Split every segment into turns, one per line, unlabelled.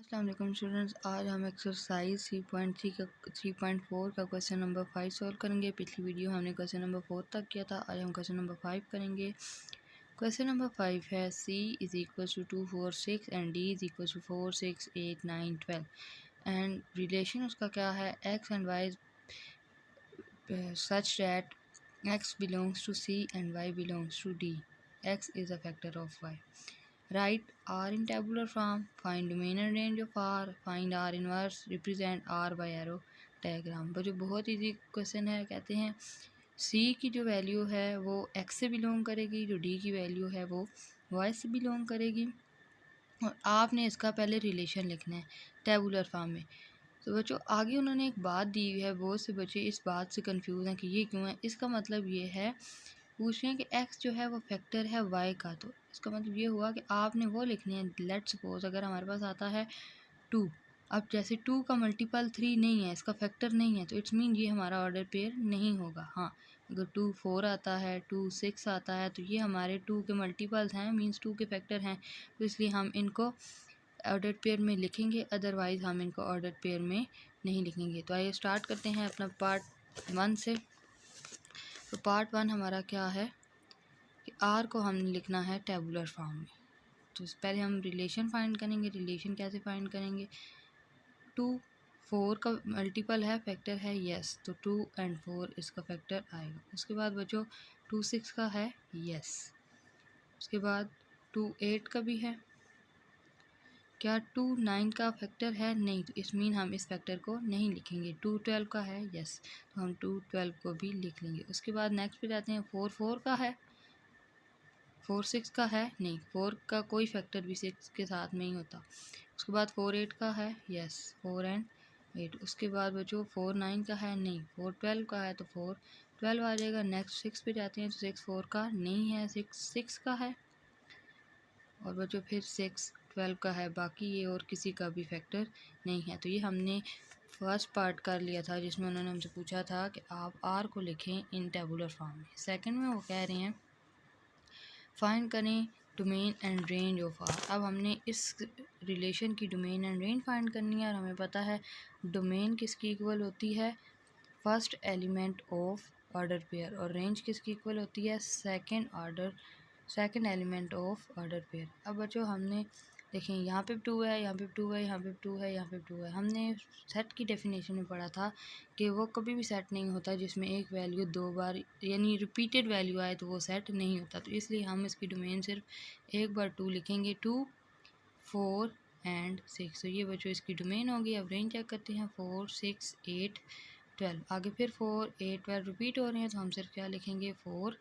अस्सलाम वालेकुम स्टूडेंट्स, आज हम एक्सरसाइज 3.4 का क्वेश्चन नंबर 5 सॉल्व करेंगे। पिछली वीडियो हमने क्वेश्चन नंबर 4 तक किया था, आज हम क्वेश्चन नंबर 5 करेंगे। क्वेश्चन नंबर 5 है C is equal to 2 4 6 and D is equal to 4 6 8 9 12 and relation उसका क्या है X and Y such that X belongs to C and Y belongs to D. X is a factor of Y. Write R in tabular form. Find domain and range of R. Find R inverse. Represent R by arrow diagram. जो बहुत easy question है, कहते हैं C की जो value है वो X से बिलोंग करेगी, जो D की वैल्यू है वो Y से बिलोंग करेगी, और आपने इसका पहले रिलेशन लिखना है टेबुलर फॉर्म में। तो बच्चों आगे उन्होंने एक बात दी हुई है, बहुत से बच्चे इस बात से कंफ्यूज हैं कि ये क्यों है। इसका मतलब ये है, पूछ रहे हैं कि x जो है वो फैक्टर है y का, तो इसका मतलब ये हुआ कि आपने वो लिखने हैं। लेट्स सपोज अगर हमारे पास आता है 2, अब जैसे 2 का मल्टीपल 3 नहीं है, इसका फैक्टर नहीं है, तो इट्स मीन ये हमारा ऑर्डर पेयर नहीं होगा। हाँ, अगर 2 4 आता है, 2 6 आता है, तो ये हमारे 2 के मल्टीपल्स हैं, मीन्स 2 के फैक्टर हैं, तो इसलिए हम इनको ऑर्डर पेयर में लिखेंगे, अदरवाइज़ हम इनको ऑर्डर पेयर में नहीं लिखेंगे। तो आइए स्टार्ट करते हैं अपना पार्ट 1 से। तो पार्ट 1 हमारा क्या है कि आर को हमने लिखना है टेबुलर फॉर्म में। तो पहले हम रिलेशन फाइंड करेंगे। रिलेशन कैसे फाइंड करेंगे? 2 4 का मल्टीपल है, फैक्टर है, यस, तो 2 एंड 4 इसका फैक्टर आएगा। उसके बाद बच्चों 2 6 का है, यस। उसके बाद 2 8 का भी है। क्या 2 9 का फैक्टर है? नहीं, तो इस मीन हम इस फैक्टर को नहीं लिखेंगे। 2 12 का है, यस, तो हम 2 12 को भी लिख लेंगे। उसके बाद नेक्स्ट पे जाते हैं। 4 4 का है, 4 6 का है, नहीं, 4 का कोई फैक्टर भी 6 के साथ में ही होता। उसके बाद 4 8 का है, यस, 4 एंड 8। उसके बाद बच्चों 4 9 का है, नहीं, 4 12 का है, तो 4 12 आ जाएगा। नेक्स्ट 6 पे जाते हैं, तो 6 4 का नहीं है, 6 6 का है, और बच्चों फिर 6 12 का है, बाकी ये और किसी का भी फैक्टर नहीं है। तो ये हमने फर्स्ट पार्ट कर लिया था, जिसमें उन्होंने हमसे पूछा था कि आप आर को लिखें इन टेबुलर फॉर्म में। सेकंड में वो कह रहे हैं फाइंड करें domain and range of R. अब हमने इस रिलेशन की डोमेन एंड रेंज फाइंड करनी है, और हमें पता है डोमेन किसकी इक्वल होती है? First element of order pair, और रेंज किसकी इक्वल होती है? Second element of order pair. अब बच्चों हमने देखें, यहाँ पे 2 है, यहाँ पे 2 है, यहाँ पे 2 है, यहाँ पे 2 है। हमने सेट की डेफिनेशन में पढ़ा था कि वो कभी भी सेट नहीं होता जिसमें एक वैल्यू 2 बार यानी रिपीटेड वैल्यू आए, तो वो सेट नहीं होता। तो इसलिए हम इसकी डोमेन सिर्फ एक बार 2 लिखेंगे, 2 4 एंड 6। तो ये बच्चों इसकी डोमेन होगी। अब रेंज चेक करते हैं, 4 6 8 12। आगे फिर 4 8 12 रिपीट हो रहे हैं, तो हम सिर्फ क्या लिखेंगे? 4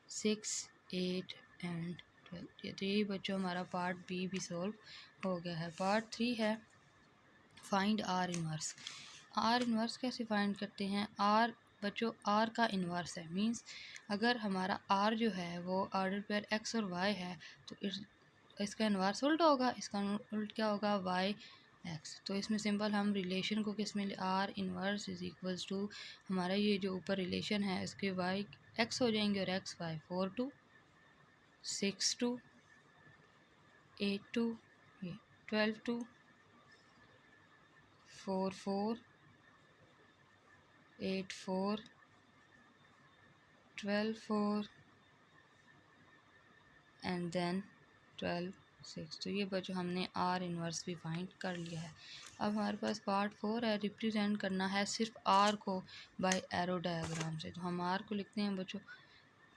6 8 एंड 12। तो यही बच्चों हमारा पार्ट बी भी सॉल्व हो गया है। पार्ट 3 है find are inverse. Are inverse कैसे फाइंड करते हैं? आर बच्चों आर का इन्वर्स है, मींस अगर हमारा आर जो है वो ऑर्डर पेयर एक्स और वाई है, तो इसका इन्वर्स उल्टा होगा। इसका उल्ट क्या होगा? Y x. तो इसमें सिंपल हम रिलेशन को किस में, R inverse is equals to हमारा ये जो ऊपर रिलेशन है इसके वाई एक्स हो जाएंगे और एक्स वाई। 4 2 6 2 8 2 12 2 4 4 8 4 12 4 and then 12 6। तो ये बच्चों हमने आर इन्वर्स भी फाइंड कर लिया है। अब हमारे पास पार्ट 4 है, रिप्रेजेंट करना है सिर्फ आर को बाय एरो डायग्राम से। तो हम आर को लिखते हैं बच्चों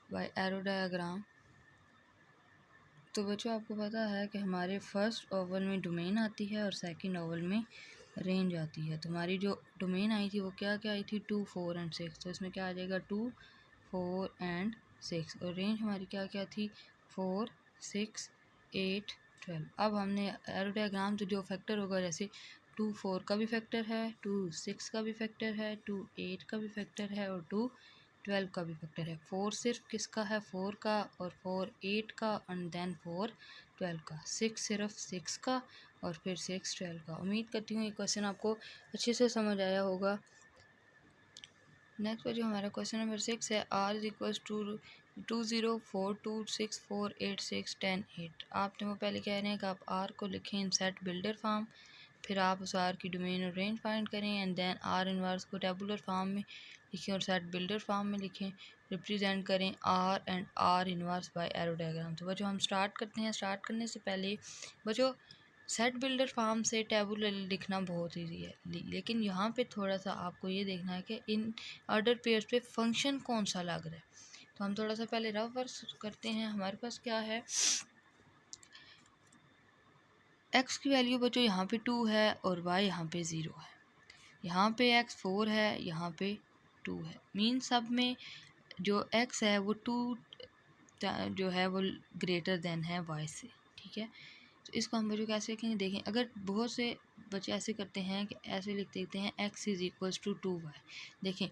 बाय एरो डायग्राम। तो बच्चों आपको पता है कि हमारे फर्स्ट ओवल में डोमेन आती है और सेकंड ओवल में रेंज आती है। तो हमारी जो डोमेन आई थी वो क्या क्या आई थी? 2 4 एंड 6। तो इसमें क्या आ जाएगा? 2 4 एंड 6। और रेंज हमारी क्या क्या थी? 4 6 8 12। अब हमने एरो डायग्राम, तो जो फैक्टर होगा, जैसे 2 4 का भी फैक्टर है, 2 6 का भी फैक्टर है, 2 8 का भी फैक्टर है, और 2 12 का भी फैक्टर है। 4 सिर्फ किसका है? 4 का, और 4 8 का, एंड देन 4 12 का। 6 सिर्फ 6 का, और फिर 6 12 का। उम्मीद करती हूँ ये क्वेश्चन आपको अच्छे से समझ आया होगा। नेक्स्ट जो हमारा क्वेश्चन नंबर 6 है, आर इज इक्वल्स टू 2 0 4 2 6 4 8 6 10 8। आपने वो पहले कह रहे हैं कि आप आर को लिखें इन सेट बिल्डर फॉर्म। फिर आप उस आर की डोमेन और रेंज फाइंड करें एंड देन आर इनवर्स को टेबुलर फॉर्म में लिखें और सेट बिल्डर फॉर्म में लिखें, रिप्रेजेंट करें R and R inverse by arrow diagram. तो बच्चों हम स्टार्ट करते हैं। स्टार्ट करने से पहले बच्चों सेट बिल्डर फॉर्म से टेबुलर लिखना बहुत ईजी है, लेकिन यहाँ पे थोड़ा सा आपको ये देखना है कि इन ऑर्डर पेयर्स पे फंक्शन कौन सा लग रहा है। तो हम थोड़ा सा पहले रफ वर्क करते हैं। हमारे पास क्या है, x की वैल्यू बच्चों यहाँ पे 2 है और y यहाँ पे 0 है, यहाँ पे x 4 है, यहाँ पे 2 है। मीन सब में जो x है वो 2 जो है वो ग्रेटर देन है y से, ठीक है। तो इसको हम बच्चों कैसे लिखेंगे, देखें अगर बहुत से बच्चे ऐसे करते हैं कि ऐसे लिख देते हैं x is equals to 2y। देखें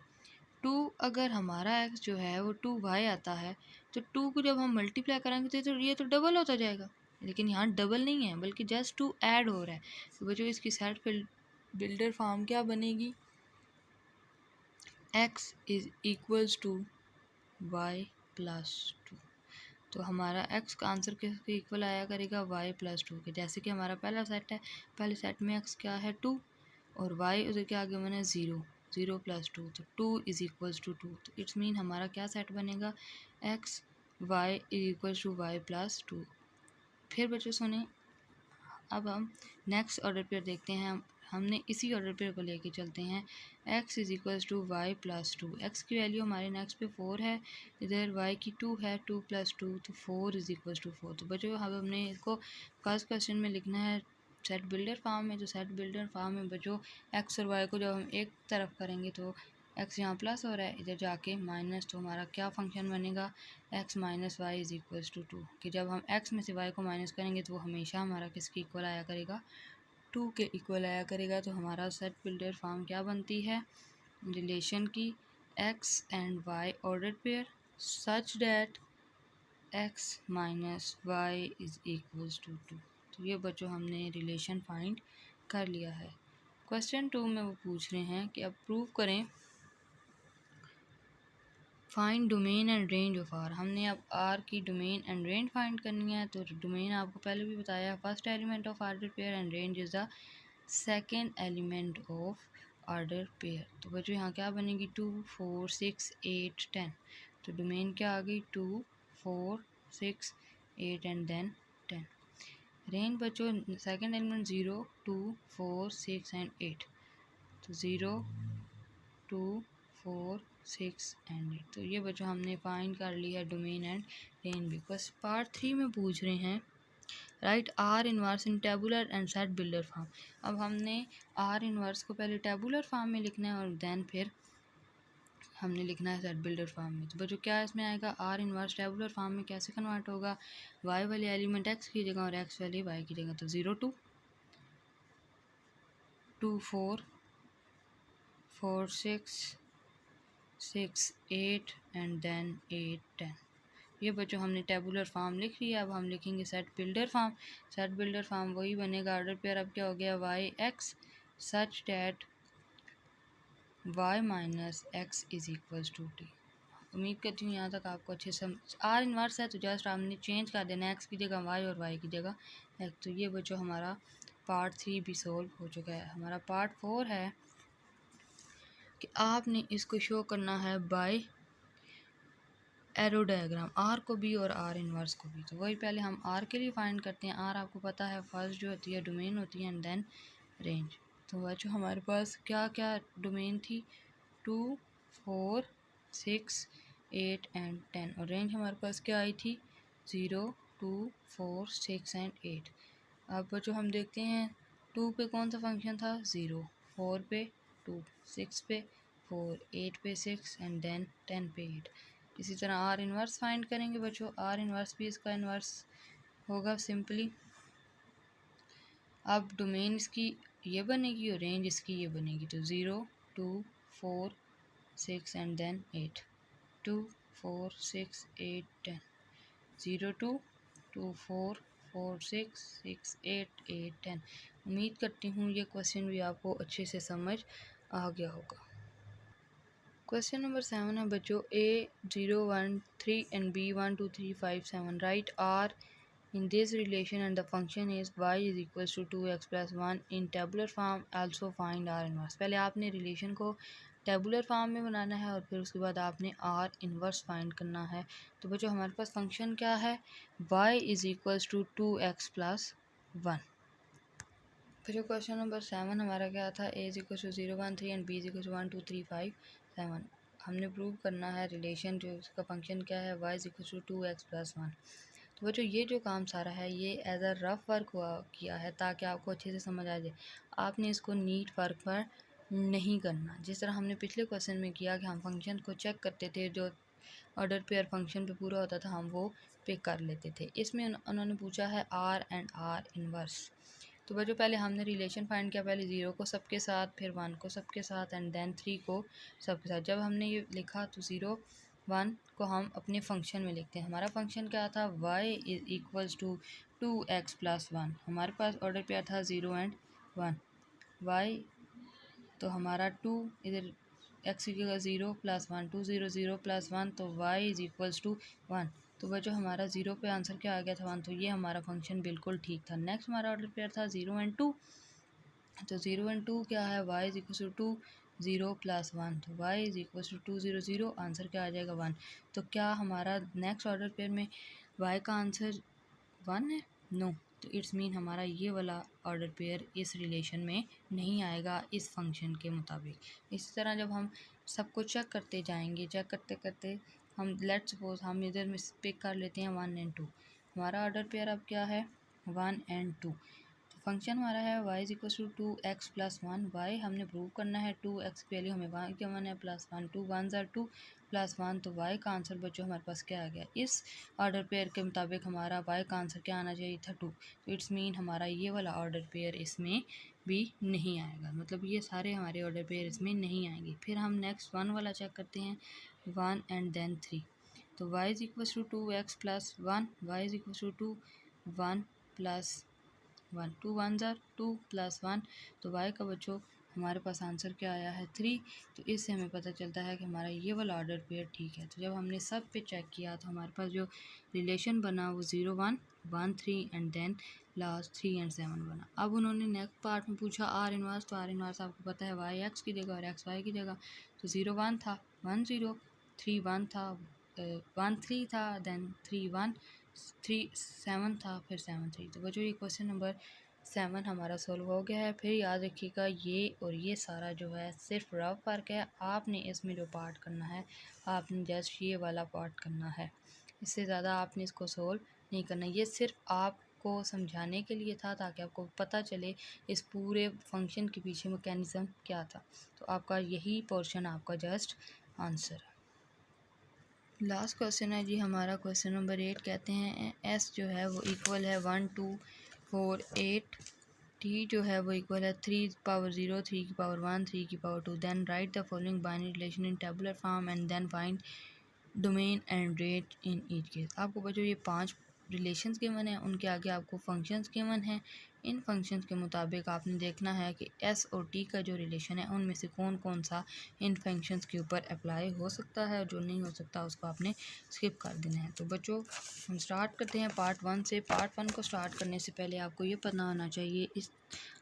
2 अगर हमारा x जो है वो 2y आता है तो 2 को जब हम मल्टीप्लाई करेंगे तो ये तो डबल होता जाएगा, लेकिन यहाँ डबल नहीं है बल्कि जस्ट 2 ऐड हो रहा है। तो बच्चों इसकी सेट बिल्डर फॉर्म क्या बनेगी, x is equals to y plus 2। तो हमारा x का आंसर किसके इक्वल आया करेगा, y प्लस 2 के। जैसे कि हमारा पहला सेट है, पहले सेट में x क्या है 2 और y उधर के आगे बना 0, 0 प्लस 2, तो 2 इज़ इक्वल्स टू 2। तो इट्स मीन हमारा क्या सेट बनेगा, x y is equals to y plus 2। फिर बच्चों सुने, अब हम नेक्स्ट ऑर्डर पेयर देखते हैं। हमने इसी ऑर्डर पेयर को लेके चलते हैं। x is equals to y plus 2। X की वैल्यू हमारे नेक्स्ट पे 4 है, इधर y की 2 है, 2 प्लस 2 तो 4 इज़ इक्वल्स टू 4। तो बच्चों अब हमने इसको फर्स्ट क्वेश्चन में लिखना है सेट बिल्डर फॉर्म में। तो सेट बिल्डर फॉर्म में बच्चों x और y को जब हम एक तरफ करेंगे तो x यहाँ प्लस हो रहा है, इधर जाके माइनस, तो हमारा क्या फंक्शन बनेगा, x minus y is equals to 2। कि जब हम x में से y को माइनस करेंगे तो वो हमेशा हमारा किसके इक्वल आया करेगा, 2 के इक्वल आया करेगा। तो हमारा सेट बिल्डर फॉर्म क्या बनती है, रिलेशन की x and y order pair such that x minus y is equals to 2। तो ये बच्चों हमने रिलेशन फाइंड कर लिया है। क्वेश्चन 2 में वो पूछ रहे हैं कि अब प्रूव करें find domain and range of R. हमने अब आर की डोमेन एंड रेंज फाइंड करनी है। तो डोमेन आपको पहले भी बताया, first element of order pair and range is the second element of order pair. तो बच्चों यहाँ क्या बनेगी, 2 4 6 8 10। तो डोमेन क्या आ गई, 2 4 6 8 एंड देन 10। रेंज बच्चों सेकेंड एलिमेंट 0 2 4 6 एंड 8। तो 0 2 4 6 एंड 8। तो ये बच्चों हमने फाइंड कर लिया है डोमेन एंड रेंज भी। बस पार्ट 3 में पूछ रहे हैं right are inverse in tabular and set builder form. अब हमने आर इनवर्स को पहले टेबुलर फॉर्म में लिखना है और देन फिर हमने लिखना है सेट बिल्डर फॉर्म में। तो बच्चों क्या इसमें आएगा, आर इनवर्स टेबुलर फॉर्म में कैसे कन्वर्ट होगा, वाई वाले एलिमेंट एक्स की जगह और एक्स वाले वाई की जगह। तो 0 2 2 4 4 6 6 8 एंड देन 8 10। ये बच्चों हमने टेबुलर फॉर्म लिख लिया। अब हम लिखेंगे set builder form. Set builder form वही बनेगा, ऑर्डर पेयर अब क्या हो गया, y x such that y minus x is equals to t. उम्मीद करती हूँ यहाँ तक आपको अच्छे से आर इनवर्स है तो जस्ट आपने चेंज कर देना एक्स की जगह वाई और वाई की जगह एक्स। तो ये बच्चों हमारा पार्ट 3 भी सोल्व हो चुका है। हमारा पार्ट 4 है कि आपने इसको शो करना है बाय एरो डायग्राम, आर को भी और आर इनवर्स को भी। तो वही पहले हम आर के लिए फाइंड करते हैं। आर आपको पता है फर्स्ट जो होती है डोमेन होती है एंड देन रेंज। तो बच्चों हमारे पास क्या क्या डोमेन थी, 2 4 6 8 एंड 10 और रेंज हमारे पास क्या आई थी, 0 2 4 6 एंड 8। अब बच्चों हम देखते हैं 2 पे कौन सा फंक्शन था, 0, 4 पे 2, 6 पे 4, 8 पे 6 एंड देन 10 पे 8। इसी तरह आर इनवर्स फाइंड करेंगे बच्चों, आर इनवर्स भी इसका इनवर्स होगा सिंपली। अब डोमेन इसकी ये बनेगी और रेंज इसकी ये बनेगी। तो 0 2 4 6 एंड देन 8, 2 4 6 8 10, 0 2 2 4 4 6 6 8 8 10। उम्मीद करती हूँ ये क्वेश्चन भी आपको अच्छे से समझ आ गया होगा। क्वेश्चन नंबर 7 है बच्चों, A 0 1 3 and B 1 2 3 5 7 right are in this relation and the function is y is equals to 2x plus 1 in tabular form, also find r inverse। पहले आपने रिलेशन को टेबुलर फॉर्म में बनाना है और फिर उसके बाद आपने आर इन्वर्स फाइंड करना है। तो बच्चों हमारे पास फंक्शन क्या है, y is equals to 2x plus 1। फिर क्वेश्चन नंबर 7 हमारा क्या था, a is equal to 0 1 3 and b is equal to 1 2 3 5 7। हमने प्रूव करना है रिलेशन, जो उसका फंक्शन क्या है, y is equal to 2x plus 1। तो बच्चों ये जो काम सारा है ये एज अ रफ वर्क किया है ताकि आपको अच्छे से समझ आ जाए। आपने इसको नीट वर्क पर नहीं करना, जिस तरह हमने पिछले क्वेश्चन में किया कि हम फंक्शन को चेक करते थे, जो ऑर्डर पेयर फंक्शन पे पूरा होता था हम वो पे कर लेते थे। इसमें उन्होंने पूछा है आर एंड आर इनवर्स। तो बच्चों पहले हमने रिलेशन फाइंड किया, पहले 0 को सबके साथ, फिर 1 को सबके साथ एंड देन 3 को सबके साथ। जब हमने ये लिखा तो 0 1 को हम अपने फंक्शन में लिखते हैं। हमारा फंक्शन क्या था, y is equals to 2x plus 1। हमारे पास ऑर्डर पेयर था 0 एंड 1। y तो हमारा 2 इधर x की जगह 0 प्लस 1, 2 0 0 प्लस 1, तो y इज इक्वल्स टू 1। तो बच्चों हमारा 0 पे आंसर क्या आ गया था 1, तो ये हमारा फंक्शन बिल्कुल ठीक था। नेक्स्ट हमारा ऑर्डर पेयर था 0 एंड 2। तो 0 एंड 2 क्या है, y is equals to 2 0 plus 1, तो y is equals to 2 0 0, answer क्या आ जाएगा 1। तो क्या हमारा नेक्स्ट ऑर्डर पेयर में y का आंसर 1 है, नो। तो इट्स मीन हमारा ये वाला ऑर्डर पेयर इस रिलेशन में नहीं आएगा इस फंक्शन के मुताबिक। इसी तरह जब हम सबको चेक करते जाएंगे, चेक करते करते हम लेट्स सपोज हम इधर में पिक कर लेते हैं 1 एंड 2। हमारा ऑर्डर पेयर अब क्या है 1 एंड 2। तो फंक्शन हमारा है y is equal to 2x plus 1। y हमने प्रूव करना है 2x की वैल्यू हमें y के 1 है प्लस 1, 2 1 2 प्लस 1, तो y का आंसर बच्चों हमारे पास क्या आ गया, इस ऑर्डर पेयर के मुताबिक हमारा y का आंसर क्या आना चाहिए था 2। तो इट्स मीन हमारा ये वाला ऑर्डर पेयर इसमें भी नहीं आएगा, मतलब ये सारे हमारे ऑर्डर पेयर इसमें नहीं आएंगे। फिर हम नेक्स्ट 1 वाला चेक करते हैं, 1 एंड देन 3। तो y is equal to 2x plus 1, y is equal to 1 plus 1, 2 1 2 plus 1, तो y का बच्चों हमारे पास आंसर क्या आया है 3। तो इससे हमें पता चलता है कि हमारा ये वाला ऑर्डर पेयर ठीक है। तो जब हमने सब पे चेक किया तो हमारे पास जो रिलेशन बना वो 0 1 1 3 एंड देन लास्ट 3 एंड 7 बना। अब उन्होंने नेक्स्ट पार्ट में पूछा आर इनवर्स, तो आर इनवर्स आपको पता है वाई एक्स की जगह और एक्स वाई की जगह। तो 0 1 था, 1 0, 3 1 था, 1 3 था, देन 3 1, 3 7 था, फिर 7 3। तो बच्चों ये क्वेश्चन नंबर 7 हमारा सोल्व हो गया है। फिर याद रखिएगा ये और ये सारा जो है सिर्फ रफ वर्क है। आपने इसमें जो पार्ट करना है आपने जस्ट ये वाला पार्ट करना है, इससे ज़्यादा आपने इसको सोल्व नहीं करना। ये सिर्फ आपको समझाने के लिए था ताकि आपको पता चले इस पूरे फंक्शन के पीछे मैकेनिज़्म क्या था। तो आपका यही पोर्शन आपका जस्ट आंसर है। लास्ट क्वेश्चन है जी हमारा क्वेश्चन नंबर 8। कहते हैं एस जो है वो इक्वल है 1 2 4 8, टी जो है वो इक्वल है 3 की पावर 0 3 की पावर 1 3 की power 2। Then write the following binary relation in tabular form and then find domain and rate in each case. आपको बच्चों ये 5 रिलेशंस गिवन है, उनके आगे आपको फंक्शंस गिवन हैं। इन फंक्शंस के मुताबिक आपने देखना है कि एस और टी का जो रिलेशन है उनमें से कौन कौन सा इन फंक्शंस के ऊपर अप्लाई हो सकता है और जो नहीं हो सकता उसको आपने स्किप कर देना है। तो बच्चों हम स्टार्ट करते हैं पार्ट 1 से। पार्ट 1 को स्टार्ट करने से पहले आपको ये पता होना चाहिए, इस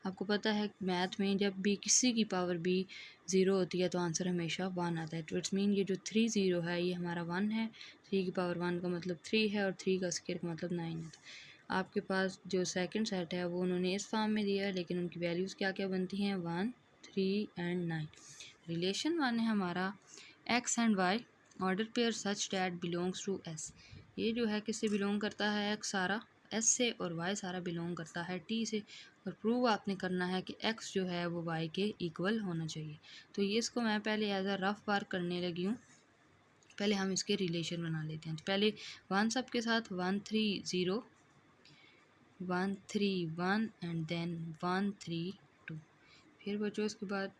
आपको पता है मैथ में जब भी किसी की पावर भी 0 होती है तो आंसर हमेशा 1 आता है। तो इट्स मीन ये जो 3 0 है ये हमारा 1 है, 3 की पावर 1 का मतलब 3 है और 3 का स्क्वायर का मतलब 9 है। आपके पास जो सेकंड सेट है वो उन्होंने इस फॉर्म में दिया है, लेकिन उनकी वैल्यूज़ क्या क्या बनती हैं 1 3 एंड 9। रिलेशन 1 है हमारा x and y order pair such that belongs to s. ये जो है किससे बिलोंग करता है, एक्स सारा एस से और वाई सारा बिलोंग करता है टी से। और प्रूव आपने करना है कि एक्स जो है वो वाई के इक्वल होना चाहिए। तो ये इसको मैं पहले एज अ रफ वर्क करने लगी हूँ। पहले हम इसके रिलेशन बना लेते हैं। तो पहले 1 सब के साथ 1 3 0 1 3 1 एंड देन 1 3 2। फिर बच्चों इसके बाद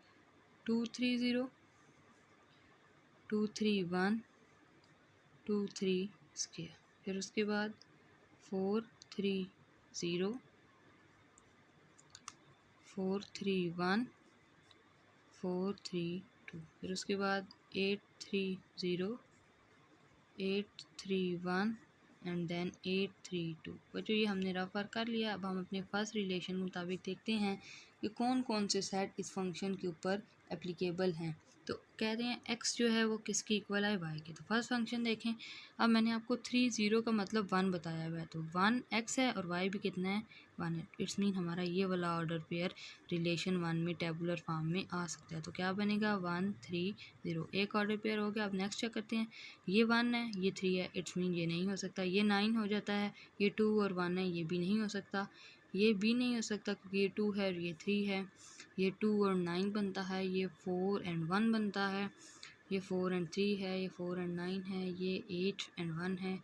2 3 0 2 3 1 2 3 स्क्वायर। फिर उसके बाद 4 3 0 4 3 1 4 3 2। फिर उसके बाद 8 3 0 8 3 1 एंड देन 832। बच्चों ये हमने रफ वर्क कर लिया। अब हम अपने फर्स्ट रिलेशन के मुताबिक देखते हैं कि कौन कौन से सेट इस फंक्शन के ऊपर एप्लीकेबल हैं। तो कह रहे हैं x जो है वो किसकी इक्वल है, y की। तो फर्स्ट फंक्शन देखें। अब मैंने आपको 30 का मतलब 1 बताया हुआ है, तो 1 x है और y भी कितना है, 1 है। इट्स मीन हमारा ये वाला ऑर्डर पेयर रिलेशन 1 में टेबुलर फॉर्म में आ सकता है। तो क्या बनेगा, 1 3 0, एक ऑर्डर पेयर हो गया। अब नेक्स्ट चेक करते हैं। ये 1 है, ये 3 है, इट्स मीन ये नहीं हो सकता। ये 9 हो जाता है, ये 2 और 1 है, ये भी नहीं हो सकता। ये भी नहीं हो सकता क्योंकि ये 2 है और ये 3 है। ये 2 और 9 बनता है, ये 4 एंड 1 बनता है, ये 4 एंड 3 है, ये 4 एंड 9 है, ये 8 एंड 1 है,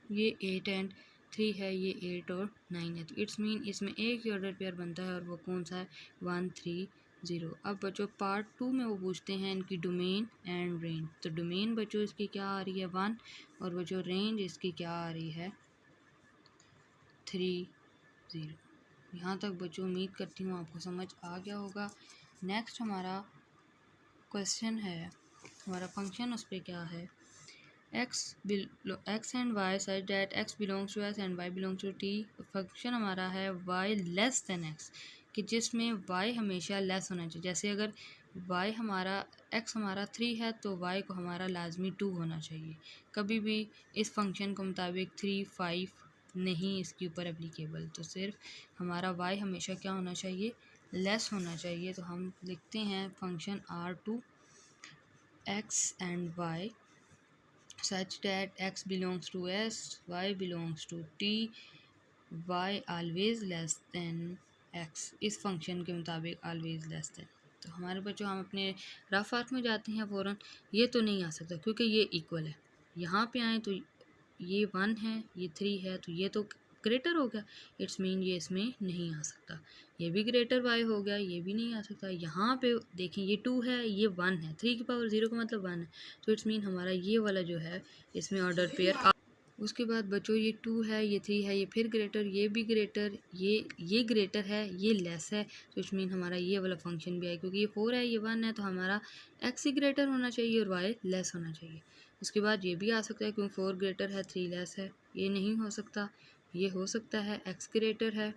ये 8 एंड 3 है, ये 8 और 9 है। तो इट्स मीन इसमें एक ही ऑर्डर पेयर बनता है और वो कौन सा है, 1 3 0। अब बच्चों पार्ट 2 में वो पूछते हैं इनकी डोमेन एंड रेंज। तो डोमेन बच्चों इसकी क्या आ रही है, 1, और बच्चों रेंज इसकी क्या आ रही है, 3 0। यहाँ तक बच्चों उम्मीद करती हूँ आपको समझ आ गया होगा। नेक्स्ट हमारा क्वेश्चन है, हमारा फंक्शन उस पर क्या है, x and y such that x belongs to s and y belongs to t। Function हमारा है y लेस देन x, कि जिसमें y हमेशा लेस होना चाहिए। जैसे अगर y हमारा x हमारा 3 है तो y को हमारा लाजमी 2 होना चाहिए। कभी भी इस फंक्शन के मुताबिक 3 5 नहीं इसके ऊपर एप्लीकेबल। तो सिर्फ हमारा y हमेशा क्या होना चाहिए, लेस होना चाहिए। तो हम लिखते हैं function R2 x and y such that x belongs to s, y belongs to t, y always less than x। इस फंक्शन के मुताबिक always less than। तो हमारे बच्चों हम अपने रफ वर्क में जाते हैं फ़ौरन। ये तो नहीं आ सकता क्योंकि ये इक्वल है। यहाँ पे आए तो ये 1 है, ये 3 है, तो ये तो ग्रेटर हो गया, इट्स मीन ये इसमें नहीं आ सकता। ये भी ग्रेटर y हो गया, ये भी नहीं आ सकता। यहाँ पे देखें ये 2 है, ये 1 है, 3 की पावर 0 का मतलब 1 है, तो इट्स मीन हमारा ये वाला जो है इसमें ऑर्डर पेयर। उसके बाद बच्चों ये 2 है, ये 3 है, ये फिर ग्रेटर, ये भी ग्रेटर, ये ग्रेटर है, ये लेस है, तो इट्स मीन हमारा ये वाला फंक्शन भी है। क्योंकि ये 4 है, ये 1 है, तो हमारा x ही ग्रेटर होना चाहिए और y लेस होना चाहिए। उसके बाद ये भी आ सकता है क्योंकि 4 ग्रेटर है, 3 लेस है, ये नहीं हो सकता। ये हो सकता है x ग्रेटर है,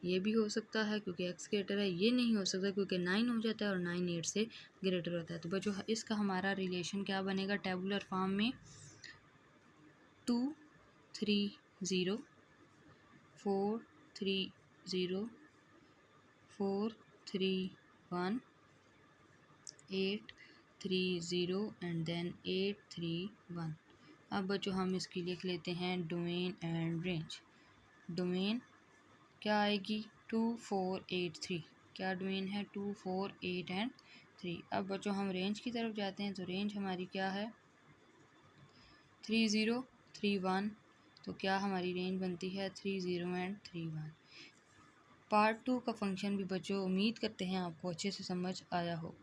ये भी हो सकता है क्योंकि x ग्रेटर है। ये नहीं हो सकता क्योंकि 9 हो जाता है और 9 8 से ग्रेटर होता है। तो बच्चों इसका हमारा रिलेशन क्या बनेगा टेबुलर फॉर्म में, 2 3 0 4 3 0 4 3 1 8 3 0 एंड देन 8 3 1। अब बच्चों हम इसकी लिख लेते हैं डोमेन एंड रेंज। डोमेन क्या आएगी, 2 4 8 3। क्या डोमेन है, 2 4 8 एंड 3। अब बच्चों हम रेंज की तरफ जाते हैं। तो रेंज हमारी क्या है, 3 0 3 1। तो क्या हमारी रेंज बनती है 3 0 एंड 3 1। पार्ट 2 का फंक्शन भी बच्चों उम्मीद करते हैं आपको अच्छे से समझ आया होगा।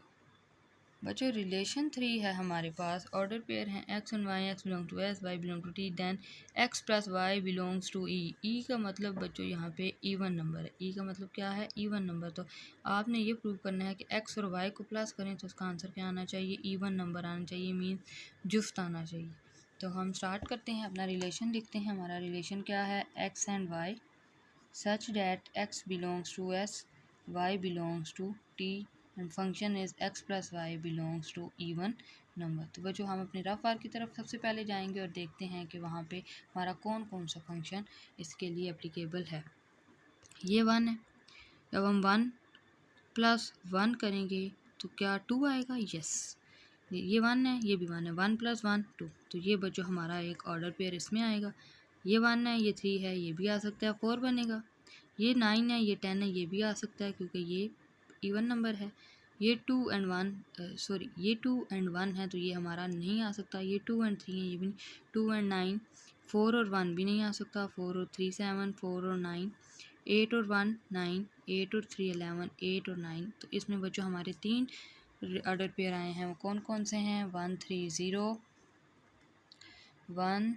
बच्चों रिलेशन 3 है हमारे पास, ऑर्डर पेयर हैं x and y, x belong to s, y belong to t, then x plus y belongs to e। e का मतलब बच्चों यहाँ पे इवन नंबर है। e का मतलब क्या है, इवन नंबर। तो आपने ये प्रूव करना है कि x और y को प्लस करें तो उसका आंसर क्या आना चाहिए, इवन नंबर आना चाहिए, मीन जुफ्त आना चाहिए। तो हम स्टार्ट करते हैं, अपना रिलेशन लिखते हैं। हमारा रिलेशन क्या है, x and y such that x belongs to s, y belongs to t and function is x plus y belongs to even number। तो बच्चों हम अपने रफ वार की तरफ सबसे पहले जाएंगे और देखते हैं कि वहाँ पे हमारा कौन कौन सा फंक्शन इसके लिए एप्लीकेबल है। ये 1 है, जब हम 1 प्लस 1 करेंगे तो क्या 2 आएगा, यस। ये 1 है, ये भी 1 है, 1 प्लस 1 2। तो ये बच्चों हमारा एक ऑर्डर पेयर इसमें आएगा। ये 1 है, ये 3 है, ये भी आ सकता है, 4 बनेगा। ये 9 है, ये 10 है, ये भी आ सकता है क्योंकि ये इवन नंबर है। ये 2 एंड 1 सॉरी ये 2 एंड 1 है तो ये हमारा नहीं आ सकता। ये 2 एंड 3 है, ये भी नहीं। 2 एंड 9, 4 और 1 भी नहीं आ सकता। 4 और 3 7, 4 और 9 8 और 1 9, 8 और 3 11, 8 और 9। तो इसमें बच्चों हमारे 3 ऑर्डर पेयर आए हैं, वो कौन कौन से हैं, 1 3 0 1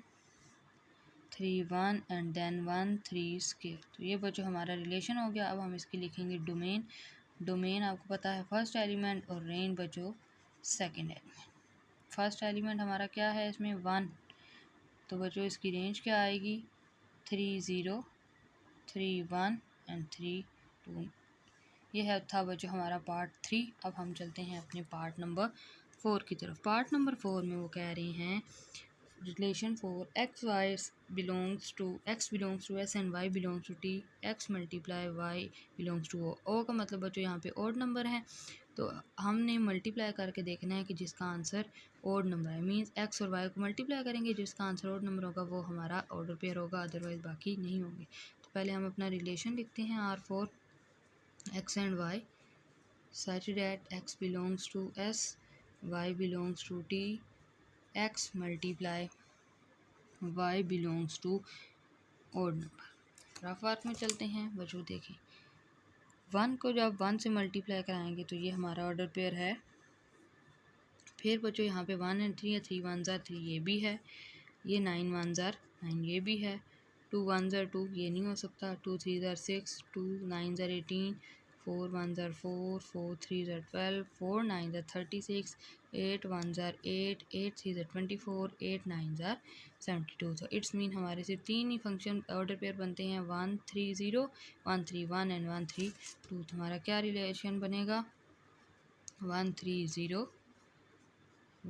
3 1 एंड देन 1 3 स्केयर। तो ये बच्चों हमारा रिलेशन हो गया। अब हम इसकी लिखेंगे डोमेन। डोमेन आपको पता है फर्स्ट एलिमेंट और रेंज बच्चों सेकंड एलिमेंट। फर्स्ट एलिमेंट हमारा क्या है, इसमें 1 तो बच्चों इसकी रेंज क्या आएगी, 3 0 3 1 एंड 3 2। ये है था बच्चों हमारा पार्ट 3। अब हम चलते हैं अपने पार्ट नंबर 4 की तरफ। पार्ट नंबर 4 में वो कह रहे हैं relation for x y belongs to s and y belongs to t, x multiply y belongs to o का मतलब बच्चों यहाँ पे ओड नंबर है, तो हमने मल्टीप्लाई करके देखना है कि जिसका आंसर ओड नंबर है, मीन्स एक्स और वाई को मल्टीप्लाई करेंगे, जिसका आंसर ओड नंबर होगा वो हमारा ऑर्डर पेयर होगा, अदरवाइज बाकी नहीं होंगे। तो पहले हम अपना रिलेशन लिखते हैं R for x and y such that x belongs to s, y belongs to t, x multiply y belongs to odd number। Rough work में चलते हैं बच्चों, देखें 1 को जब 1 से मल्टीप्लाई कराएंगे तो ये हमारा ऑर्डर पेयर है। फिर बच्चों यहाँ पे 1 एंड 3 है, 3 1 ज़ार 3 ये भी है, ये 9 1 ज़ार 9 ये भी है, 2 1 ज़ार 2 ये नहीं हो सकता, 2 3 ज़ार 6, 2 9 ज़ार 18, 4 1 ज़ार 4, 4 3 ज़ार 12, 4 9 ज़ार 36, 8 1 ज़ार 8, 8 3 ज़ार 24, 8 9 ज़ार 72। तो इट्स मीन हमारे सिर्फ 3 ही फंक्शन ऑर्डर पेयर बनते हैं, 1 3 0, 1 3 1 एंड 1 3 2। तो हमारा क्या रिलेशन बनेगा, 1 3 0,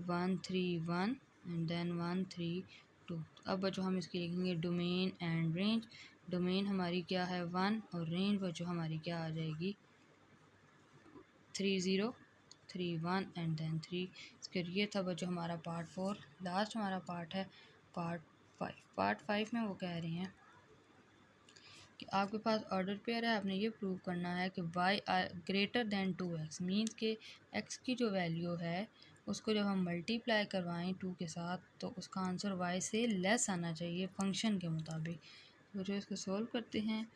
1 3 1 एंड देन 1 3 2। अब बच्चों हम इसकी लिखेंगे डोमेन एंड रेंज। डोमेन हमारी क्या है 1 और रेंज बच्चों हमारी क्या आ जाएगी 3 0 3 1 एंड देन 3। इसके ये था बच्चों हमारा पार्ट 4। लास्ट हमारा पार्ट है पार्ट 5। पार्ट 5 में वो कह रहे हैं कि आपके पास ऑर्डर पेयर है, आपने ये प्रूव करना है कि y greater than 2x, means के x की जो वैल्यू है उसको जब हम मल्टीप्लाई करवाएं 2 के साथ तो उसका आंसर y से लेस आना चाहिए फंक्शन के मुताबिक। तो जो इसको सॉल्व करते हैं,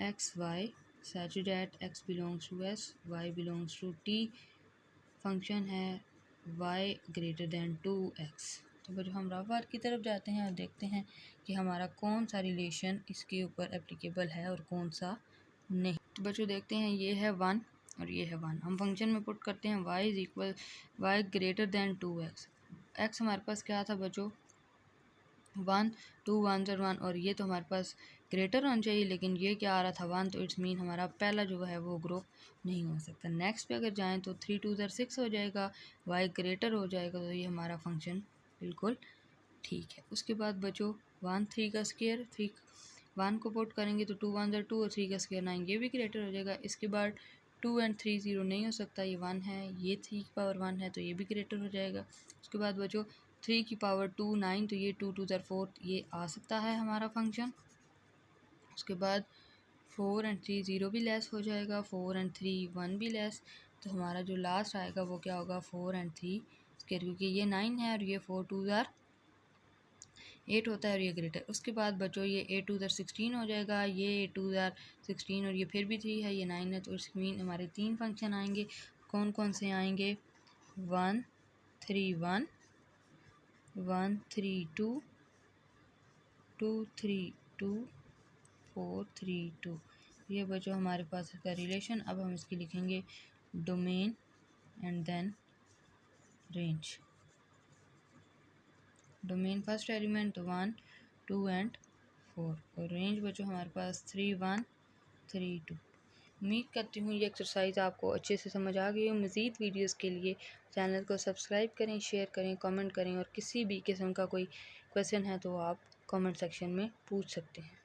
x y such that x belongs to s, y belongs to t, function है y ग्रेटर दैन 2x। तो बच्चों हम रफ वर्क की तरफ जाते हैं और देखते हैं कि हमारा कौन सा रिलेशन इसके ऊपर एप्लीकेबल है और कौन सा नहीं। तो बच्चों देखते हैं, ये है 1 और ये है 1, हम फंक्शन में पुट करते हैं y is equal y greater than 2x। x हमारे पास क्या था बच्चों 1, 2 1 ज़र 1, और ये तो हमारे पास ग्रेटर होना चाहिए, लेकिन ये क्या आ रहा था 1, तो इट्स मीन हमारा पहला जो है वो ग्रो नहीं हो सकता। नेक्स्ट पे अगर जाएं तो 3 2 ज़र 6 हो जाएगा, y ग्रेटर हो जाएगा, तो ये हमारा फंक्शन बिल्कुल ठीक है। उसके बाद बच्चों 1 3 का स्क्वायर, 3 1 को पुट करेंगे तो 2 1 ज़र 2 और 3 का स्क्वायर 9, ये भी ग्रेटर हो जाएगा। इसके बाद 2 एंड 3 0 नहीं हो सकता, ये 1 है, ये 3 की पावर 1 है तो ये भी ग्रेटर हो जाएगा। उसके बाद बच्चों 3 की पावर 2 9, तो ये 2 2 ज़र 4 ये आ सकता है हमारा फंक्शन। उसके बाद 4 एंड 3 0 भी लेस हो जाएगा, 4 एंड 3 1 भी लेस, तो हमारा जो लास्ट आएगा वो क्या होगा 4 एंड 3 स्क्वायर, क्योंकि ये 9 है और ये 4 2 ज़र 8 होता है और ये ग्रेटर। उसके बाद बच्चों ये 8 2 ज़र 16 हो जाएगा, ये 8 2 ज़र 16 और ये फिर भी 3 है, ये 9 है, तो इसके मीन हमारे 3 फंक्शन आएंगे। कौन कौन से आएंगे, 1 3 1, 1 3 2, 2 3 2, 4 3 2। ये बच्चों हमारे पास इसका रिलेशन। अब हम इसकी लिखेंगे domain and then range. Domain first element 1 2 and 4 और रेंज बच्चों हमारे पास 3 1 3 2। उम्मीद करती हूँ ये एक्सरसाइज आपको अच्छे से समझ आ गई हो। मज़ीद वीडियोस के लिए चैनल को सब्सक्राइब करें, शेयर करें, कमेंट करें, और किसी भी किस्म का कोई क्वेश्चन है तो आप कमेंट सेक्शन में पूछ सकते हैं।